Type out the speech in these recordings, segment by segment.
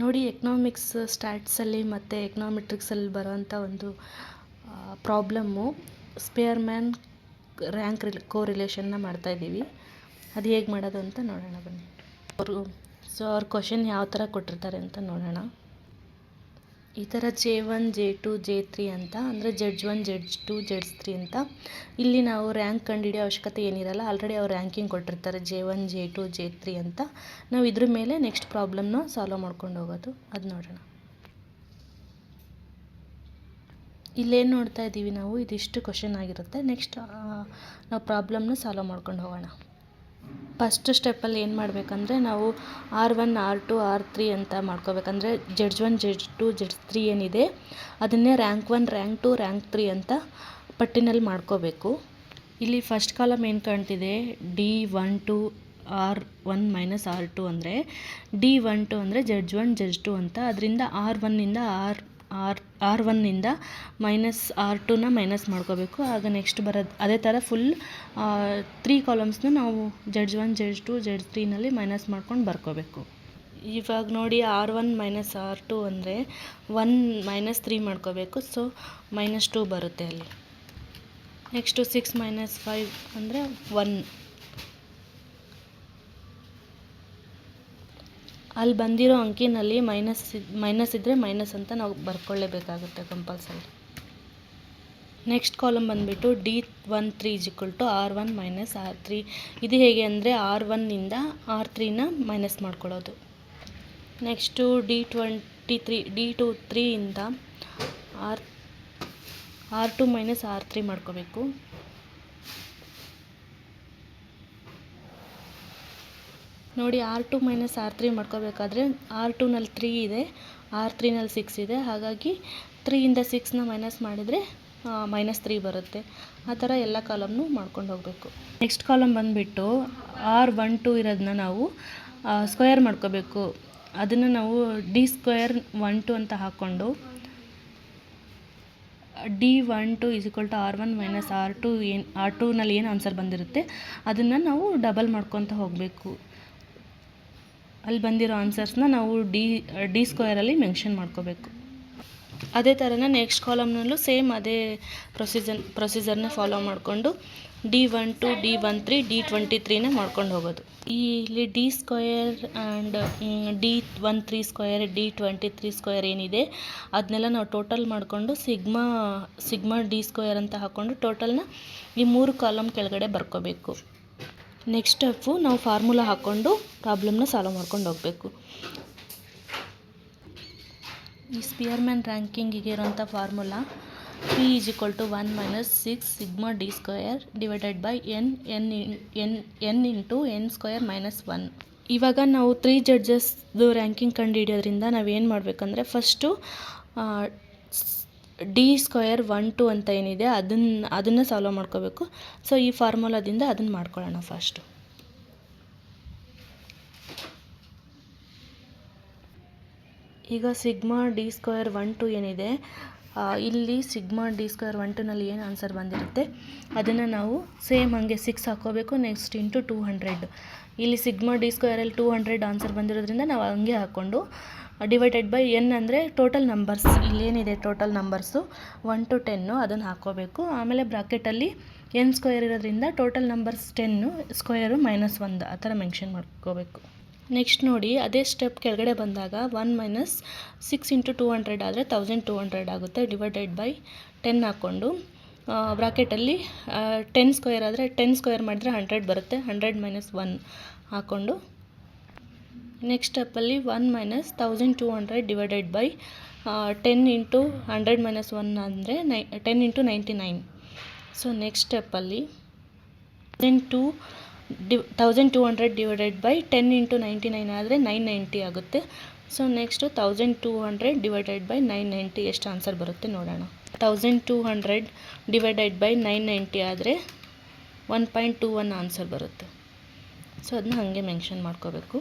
ನೋಡಿ, ಎಕನಾಮಿಕ್ಸ್ ಸ್ಟ್ಯಾಟ್ಸಲ್ಲಿ ಮತ್ತು ಎಕನಾಮೆಟ್ರಿಕ್ಸಲ್ಲಿ ಬರೋವಂಥ ಒಂದು ಪ್ರಾಬ್ಲಮ್ಮು ಸ್ಪೇರ್ಮ್ಯಾನ್ ರ್ಯಾಂಕ್ ಕೋರಿಲೇಷನ್ನ ಮಾಡ್ತಾಯಿದ್ದೀವಿ. ಅದು ಹೇಗೆ ಮಾಡೋದು ಅಂತ ನೋಡೋಣ ಬನ್ನಿ. ಅವ್ರ ಕ್ವಶನ್ ಯಾವ ಥರ ಕೊಟ್ಟಿರ್ತಾರೆ ಅಂತ ನೋಡೋಣ. ಈ ಥರ J1 J2 J3 ಅಂತ ಅಂದರೆ Z1 Z2 Z3 ಅಂತ. ಇಲ್ಲಿ ನಾವು ರ್ಯಾಂಕ್ ಕಂಡುಹಿಡಿಯೋ ಅವಶ್ಯಕತೆ ಏನಿರಲ್ಲ, ಆಲ್ರೆಡಿ ಅವ್ರು ರ್ಯಾಂಕಿಂಗ್ ಕೊಟ್ಟಿರ್ತಾರೆ J1 J2 J3 ಅಂತ. ನಾವು ಇದ್ರ ಮೇಲೆ ನೆಕ್ಸ್ಟ್ ಪ್ರಾಬ್ಲಮ್ನ ಸಾಲ್ವ್ ಮಾಡ್ಕೊಂಡು ಹೋಗೋದು, ಅದು ನೋಡೋಣ. ಇಲ್ಲೇನು ನೋಡ್ತಾ ಇದ್ದೀವಿ ನಾವು, ಇದಿಷ್ಟು ಕ್ವಶನ್ ಆಗಿರುತ್ತೆ. ನೆಕ್ಸ್ಟ್ ನಾವು ಪ್ರಾಬ್ಲಮ್ನ ಸಾಲ್ವ್ ಮಾಡ್ಕೊಂಡು ಹೋಗೋಣ. ಫಸ್ಟ್ ಸ್ಟೆಪ್ಪಲ್ಲಿ ಏನು ಮಾಡಬೇಕಂದ್ರೆ ನಾವು R1 R2 R3 ಅಂತ ಮಾಡ್ಕೋಬೇಕಂದ್ರೆ Z1 Z2 Z3 ಏನಿದೆ ಅದನ್ನೇ ರ್ಯಾಂಕ್ 1 ರ್ಯಾಂಕ್ 2 ರ್ಯಾಂಕ್ 3 ಅಂತ ಪಟ್ಟಿನಲ್ಲಿ ಮಾಡ್ಕೋಬೇಕು. ಇಲ್ಲಿ ಫಸ್ಟ್ ಕಾಲಮ್ ಏನು ಕಾಣ್ತಿದೆ D12 R1 ಮೈನಸ್ R2 ಅಂದರೆ D12 ಅಂದರೆ Z1 Z2 ಅಂತ. ಅದರಿಂದ R1ನಿಂದ R1ನಿಂದ ಮೈನಸ್ R2ನ ಮೈನಸ್ ಮಾಡ್ಕೋಬೇಕು. ಆಗ ನೆಕ್ಸ್ಟ್ ಬರೋದು ಅದೇ ಥರ ಫುಲ್ 3 ಕಾಲಮ್ಸ್ನ ನಾವು Z1 Z2 Z3ನಲ್ಲಿ ಮೈನಸ್ ಮಾಡ್ಕೊಂಡು ಬರ್ಕೋಬೇಕು. ಇವಾಗ ನೋಡಿ R1 ಮೈನಸ್ R2 ಅಂದರೆ 1 ಮೈನಸ್ 3 ಮಾಡ್ಕೋಬೇಕು. ಸೊ -2 ಬರುತ್ತೆ ಅಲ್ಲಿ. ನೆಕ್ಸ್ಟು 6 ಮೈನಸ್ 5 ಅಂದರೆ 1. ಅಲ್ಲಿ ಬಂದಿರೋ ಅಂಕಿನಲ್ಲಿ ಮೈನಸ್ ಇದ್ದರೆ ಮೈನಸ್ ಅಂತ ನಾವು ಬರ್ಕೊಳ್ಳೇಬೇಕಾಗುತ್ತೆ ಕಂಪಲ್ಸರಿ. ನೆಕ್ಸ್ಟ್ ಕಾಲಮ್ ಬಂದುಬಿಟ್ಟು D13 R1 ಮೈನಸ್ R3. ಇದು ಹೇಗೆ ಅಂದರೆ R1ನಿಂದ R3ನ ಮೈನಸ್ ಮಾಡ್ಕೊಳ್ಳೋದು. ನೆಕ್ಸ್ಟು D23 ಇಂದ R2 ಮೈನಸ್ R3 ಮಾಡ್ಕೋಬೇಕು. ನೋಡಿ R2 ಮೈನಸ್ R3 ಮಾಡ್ಕೋಬೇಕಾದ್ರೆ R2ನಲ್ಲಿ 3 ಇದೆ, R3ನಲ್ಲಿ 6 ಇದೆ. ಹಾಗಾಗಿ 3ಇಂದ 6ನ ಮೈನಸ್ ಮಾಡಿದರೆ -3 ಬರುತ್ತೆ. ಆ ಥರ ಎಲ್ಲ ಕಾಲಮ್ನು ಮಾಡ್ಕೊಂಡು ಹೋಗಬೇಕು. ನೆಕ್ಸ್ಟ್ ಕಾಲಮ್ ಬಂದುಬಿಟ್ಟು R12 ಇರೋದನ್ನ ನಾವು ಸ್ಕ್ವೇರ್ ಮಾಡ್ಕೋಬೇಕು. ಅದನ್ನು ನಾವು D212 ಅಂತ ಹಾಕ್ಕೊಂಡು D12 R1 ಮೈನಸ್ R2ನಲ್ಲಿ ಏನು ಆನ್ಸರ್ ಬಂದಿರುತ್ತೆ ಅದನ್ನು ನಾವು ಡಬಲ್ ಮಾಡ್ಕೊತ ಹೋಗಬೇಕು. ಅಲ್ಲಿ ಬಂದಿರೋ ಆನ್ಸರ್ಸ್ನ ನಾವು ಡಿ ಸ್ಕ್ವೇರಲ್ಲಿ ಮೆನ್ಷನ್ ಮಾಡ್ಕೋಬೇಕು. ಅದೇ ಥರನೇ ನೆಕ್ಸ್ಟ್ ಕಾಲಮ್ನಲ್ಲೂ ಸೇಮ್ ಅದೇ ಪ್ರೊಸೀಜರ್ನ ಫಾಲೋ ಮಾಡಿಕೊಂಡು D12 D13 D23ನ ಮಾಡ್ಕೊಂಡು ಹೋಗೋದು. ಇಲ್ಲಿ D square and D13 square D23 square ಏನಿದೆ ಅದನ್ನೆಲ್ಲ ನಾವು ಟೋಟಲ್ ಮಾಡಿಕೊಂಡು ಸಿಗ್ಮಾ D ಸ್ಕ್ವೇರ್ ಅಂತ ಹಾಕ್ಕೊಂಡು ಟೋಟಲ್ನ ಈ 3 ಕಾಲಮ್ ಕೆಳಗಡೆ ಬರ್ಕೋಬೇಕು. ನೆಕ್ಸ್ಟ್ ಸ್ಟೆಪ್ಪು ನಾವು ಫಾರ್ಮುಲಾ ಹಾಕ್ಕೊಂಡು ಪ್ರಾಬ್ಲಮ್ನ ಸಾಲ್ವ್ ಮಾಡ್ಕೊಂಡು ಹೋಗಬೇಕು. ಈ ಸ್ಪಿಯರ್ಮ್ಯಾನ್ ರ್ಯಾಂಕಿಂಗಿಗೆ ಇರೋಂಥ formula P = 1 - 6 sigma D square divided by n into n square -1. ಇವಾಗ ನಾವು 3 ಜಡ್ಜಸ್ದು ರ್ಯಾಂಕಿಂಗ್ ಕಂಡುಹಿಡಿಯೋದ್ರಿಂದ ನಾವೇನು ಮಾಡಬೇಕಂದ್ರೆ ಫಸ್ಟು D212 ಅಂತ ಏನಿದೆ ಅದನ್ನು ಸಾಲ್ವ್ ಮಾಡ್ಕೋಬೇಕು. ಸೊ ಈ ಫಾರ್ಮುಲಾದಿಂದ ಅದನ್ನು ಮಾಡ್ಕೊಳ್ಳೋಣ ಫಸ್ಟು. ಈಗ ಸಿಗ್ಮಾ D212 ಏನಿದೆ ಇಲ್ಲಿ ಸಿಗ್ಮಾ D212ನಲ್ಲಿ ಏನು ಆನ್ಸರ್ ಬಂದಿರುತ್ತೆ ಅದನ್ನು ನಾವು ಸೇಮ್ ಹಾಗೆ 6 ಹಾಕ್ಕೋಬೇಕು. Next into 200. ಇಲ್ಲಿ ಸಿಗ್ಮಾ D ಸ್ಕ್ವೇರಲ್ಲಿ 200 ಆನ್ಸರ್ ಬಂದಿರೋದ್ರಿಂದ ನಾವು ಹಂಗೆ ಹಾಕ್ಕೊಂಡು ಡಿವೈಡೆಡ್ ಬೈ n ಅಂದರೆ ಟೋಟಲ್ ನಂಬರ್ಸ್ ಇಲ್ಲೇನಿದೆ ಟೋಟಲ್ ನಂಬರ್ಸು 1 to 10 ಅದನ್ನು ಹಾಕ್ಕೋಬೇಕು. ಆಮೇಲೆ ಬ್ರಾಕೆಟಲ್ಲಿ n ಸ್ಕ್ವೇರ್ ಇರೋದ್ರಿಂದ ಟೋಟಲ್ ನಂಬರ್ಸ್ 10 ಸ್ಕ್ವೇರು -1 ಆ ಥರ ಮೆನ್ಷನ್ ಮಾಡ್ಕೋಬೇಕು. ನೆಕ್ಸ್ಟ್ ನೋಡಿ ಅದೇ ಸ್ಟೆಪ್ ಕೆಳಗಡೆ ಬಂದಾಗ 1 - 6 ಇಂಟು 200 ಆದರೆ 1200 ಆಗುತ್ತೆ. ಡಿವೈಡೆಡ್ ಬೈ 10 ಹಾಕ್ಕೊಂಡು ಬ್ರಾಕೆಟಲ್ಲಿ 10 ಸ್ಕ್ವೇರ್ ಆದರೆ 10 ಸ್ಕ್ವೇರ್ ಮಾಡಿದ್ರೆ 100 ಬರುತ್ತೆ. 100 - 1 ಹಾಕ್ಕೊಂಡು ನೆಕ್ಸ್ಟ್ ಸ್ಟೆಪ್ಪಲ್ಲಿ 1 - 1200 ಡಿವೈಡೆಡ್ ಬೈ 10 ಇಂಟು 100 - 1 ಅಂದರೆ 10 ಇಂಟು 99. ಸೊ ನೆಕ್ಸ್ಟ್ ಸ್ಟೆಪ್ಪಲ್ಲಿ 1200 ಡಿವೈಡೆಡ್ ಬೈ 10 ಇಂಟು 99 ಆದರೆ 990 ಆಗುತ್ತೆ. ಸೊ ನೆಕ್ಸ್ಟು 1200 ಡಿವೈಡೆಡ್ ಬೈ 990 ಎಷ್ಟು ಆನ್ಸರ್ ಬರುತ್ತೆ ನೋಡೋಣ. 1200 ಡಿವೈಡೆಡ್ ಬೈ 990 ಆದರೆ 1.21 ಆನ್ಸರ್ ಬರುತ್ತೆ. ಸೊ ಅದನ್ನ ಹಾಗೆ ಮೆನ್ಷನ್ ಮಾಡ್ಕೋಬೇಕು.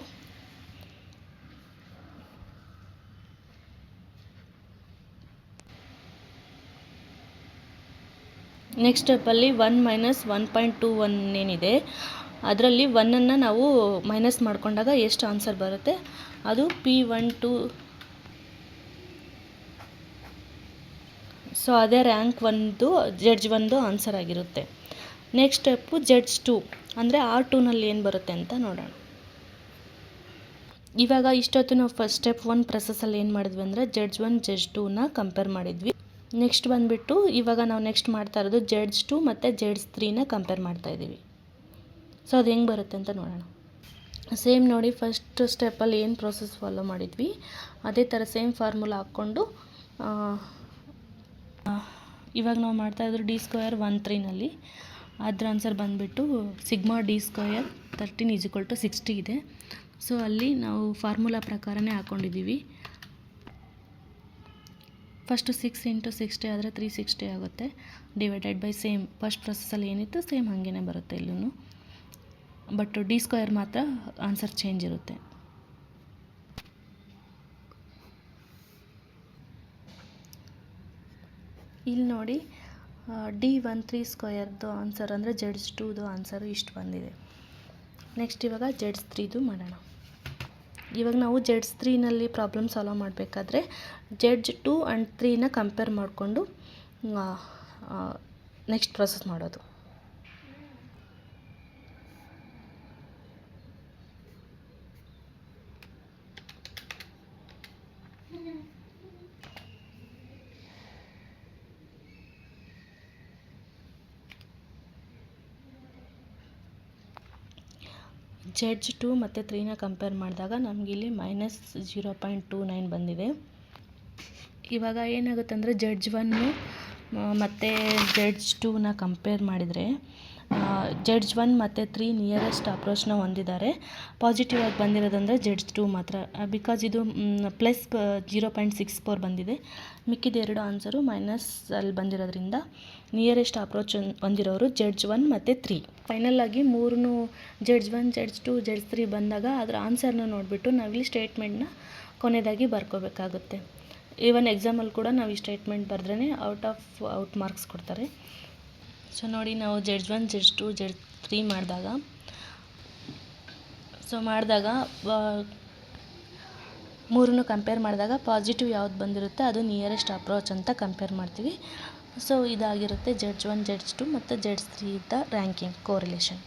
ನೆಕ್ಸ್ಟ್ ಸ್ಟೆಪ್ಪಲ್ಲಿ 1 - 1.21 ಏನಿದೆ ಅದರಲ್ಲಿ 1ಅನ್ನು ನಾವು ಮೈನಸ್ ಮಾಡ್ಕೊಂಡಾಗ ಎಷ್ಟು ಆನ್ಸರ್ ಬರುತ್ತೆ ಅದು P12 ಸೊ ಅದೇ ರ್ಯಾಂಕ್ ಒಂದು ಜಡ್ಜ್ ಒಂದು ಆನ್ಸರ್ ಆಗಿರುತ್ತೆ. ನೆಕ್ಸ್ಟ್ ಸ್ಟೆಪ್ಪು ಜಡ್ಜ್ 2 ಅಂದರೆ R2ನಲ್ಲಿ ಏನು ಬರುತ್ತೆ ಅಂತ ನೋಡೋಣ. ಇವಾಗ ಇಷ್ಟೊತ್ತು ನಾವು ಫಸ್ಟ್ ಸ್ಟೆಪ್ 1 ಪ್ರೊಸೆಸಲ್ಲಿ ಏನು ಮಾಡಿದ್ವಿ ಅಂದರೆ ಜಡ್ಜ್ 1 ಜಡ್ಜ್ 2ನ ಕಂಪೇರ್ ಮಾಡಿದ್ವಿ. ನೆಕ್ಸ್ಟ್ ಬಂದುಬಿಟ್ಟು ಇವಾಗ ನಾವು ನೆಕ್ಸ್ಟ್ ಮಾಡ್ತಾ ಇರೋದು ಜಡ್ಜ್ 2 ಮತ್ತು ಜಡ್ಜ್ 3ನ ಕಂಪೇರ್ ಮಾಡ್ತಾಯಿದ್ದೀವಿ. ಸೊ ಅದು ಹೆಂಗೆ ಬರುತ್ತೆ ಅಂತ ನೋಡೋಣ. ಸೇಮ್ ನೋಡಿ, ಫಸ್ಟ್ ಸ್ಟೆಪ್ಪಲ್ಲಿ ಏನು ಪ್ರೋಸೆಸ್ ಫಾಲೋ ಮಾಡಿದ್ವಿ ಅದೇ ಥರ ಸೇಮ್ ಫಾರ್ಮುಲಾ ಹಾಕ್ಕೊಂಡು ಇವಾಗ ನಾವು ಮಾಡ್ತಾ ಇದ್ರು D² 1/3ನಲ್ಲಿ ಅದರ ಆನ್ಸರ್ ಬಂದುಬಿಟ್ಟು ಸಿಗ್ಮಾ D² 13 = 60 ಇದೆ. ಸೊ ಅಲ್ಲಿ ನಾವು ಫಾರ್ಮುಲಾ ಪ್ರಕಾರನೇ ಹಾಕ್ಕೊಂಡಿದ್ದೀವಿ. ಫಸ್ಟು 6 × 60 ಆದರೆ 360 ಆಗುತ್ತೆ, ಡಿವೈಡೆಡ್ ಬೈ ಸೇಮ್ ಫಸ್ಟ್ ಪ್ರೊಸೆಸಲ್ಲಿ ಏನಿತ್ತು ಸೇಮ್ ಹಾಗೇ ಬರುತ್ತೆ ಇಲ್ಲೂ. ಬಟ್ D² ಮಾತ್ರ ಆನ್ಸರ್ ಚೇಂಜ್ ಇರುತ್ತೆ. ಇಲ್ಲಿ ನೋಡಿ D13² ಆನ್ಸರ್ ಅಂದರೆ ಜಡ್ಜ್ 2 ಆನ್ಸರು ಇಷ್ಟು ಬಂದಿದೆ. ನೆಕ್ಸ್ಟ್ ಇವಾಗ ಜಡ್ಜ್ 3 ಮಾಡೋಣ. ಇವಾಗ ನಾವು ಜಡ್ಜ್ 3ನಲ್ಲಿ ಪ್ರಾಬ್ಲಮ್ ಸಾಲ್ವ್ ಮಾಡಬೇಕಾದ್ರೆ ಜಡ್ಜ್ 2 ಆ್ಯಂಡ್ 3ನ ಕಂಪೇರ್ ಮಾಡಿಕೊಂಡು ನೆಕ್ಸ್ಟ್ ಪ್ರೊಸೆಸ್ ಮಾಡೋದು. ಜಡ್ಜ್ 2 ಮತ್ತು 3ನ ಕಂಪೇರ್ ಮಾಡಿದಾಗ ನಮಗಿಲ್ಲಿ -0.29 ಬಂದಿದೆ. ಇವಾಗ ಏನಾಗುತ್ತೆ ಅಂದರೆ ಜಡ್ಜ್ 1 ಮತ್ತು ಜಡ್ಜ್ 2ನ ಕಂಪೇರ್ ಮಾಡಿದರೆ ಜಡ್ಜ್ 1 ಮತ್ತು 3 ನಿಯರೆಸ್ಟ್ ಅಪ್ರೋಚ್ನ ಹೊಂದಿದ್ದಾರೆ. ಪಾಸಿಟಿವ್ ಆಗಿ ಬಂದಿರೋದಂದರೆ ಜಡ್ಜ್ 2 ಮಾತ್ರ, ಬಿಕಾಸ್ ಇದು +0.64 ಬಂದಿದೆ. ಮಿಕ್ಕಿದ ಎರಡು ಆನ್ಸರು ಮೈನಸ್ ಅಲ್ಲಿ ಬಂದಿರೋದ್ರಿಂದ ನಿಯರೆಸ್ಟ್ ಅಪ್ರೋಚ್ ಹೊಂದಿರೋರು ಜಡ್ಜ್ 1 ಮತ್ತು 3. ಫೈನಲಾಗಿ ಮೂರೂ ಜಡ್ಜ್ 1 ಜಡ್ಜ್ 2 ಜಡ್ಜ್ 3 ಬಂದಾಗ ಅದರ ಆನ್ಸರ್ನ ನೋಡಿಬಿಟ್ಟು ನಾವಿಲ್ಲಿ ಸ್ಟೇಟ್ಮೆಂಟ್ನ ಕೊನೆಯದಾಗಿ ಬರ್ಕೋಬೇಕಾಗುತ್ತೆ. ಈವನ್ ಎಕ್ಸಾಮಲ್ಲಿ ಕೂಡ ನಾವು ಈ ಸ್ಟೇಟ್ಮೆಂಟ್ ಬರೆದ್ರೇ ಔಟ್ ಮಾರ್ಕ್ಸ್ ಕೊಡ್ತಾರೆ. ಸೊ ನೋಡಿ, ನಾವು ಜಡ್ಜ್ 1 ಜಡ್ಜ್ 2 ಜಡ್ಜ್ 3 ಮಾಡಿದಾಗ ಮೂರನ್ನು ಕಂಪೇರ್ ಮಾಡಿದಾಗ ಪಾಸಿಟಿವ್ ಯಾವ್ದು ಬಂದಿರುತ್ತೆ ಅದು ನಿಯರೆಸ್ಟ್ ಅಪ್ರೋಚ್ ಅಂತ ಕಂಪೇರ್ ಮಾಡ್ತೀವಿ. ಸೊ ಇದಾಗಿರುತ್ತೆ ಜಡ್ಜ್ 1 ಜಡ್ಜ್ 2 ಮತ್ತು ಜಡ್ಜ್ 3 ರ್ಯಾಂಕಿಂಗ್ ಕೋರಿಲೇಷನ್.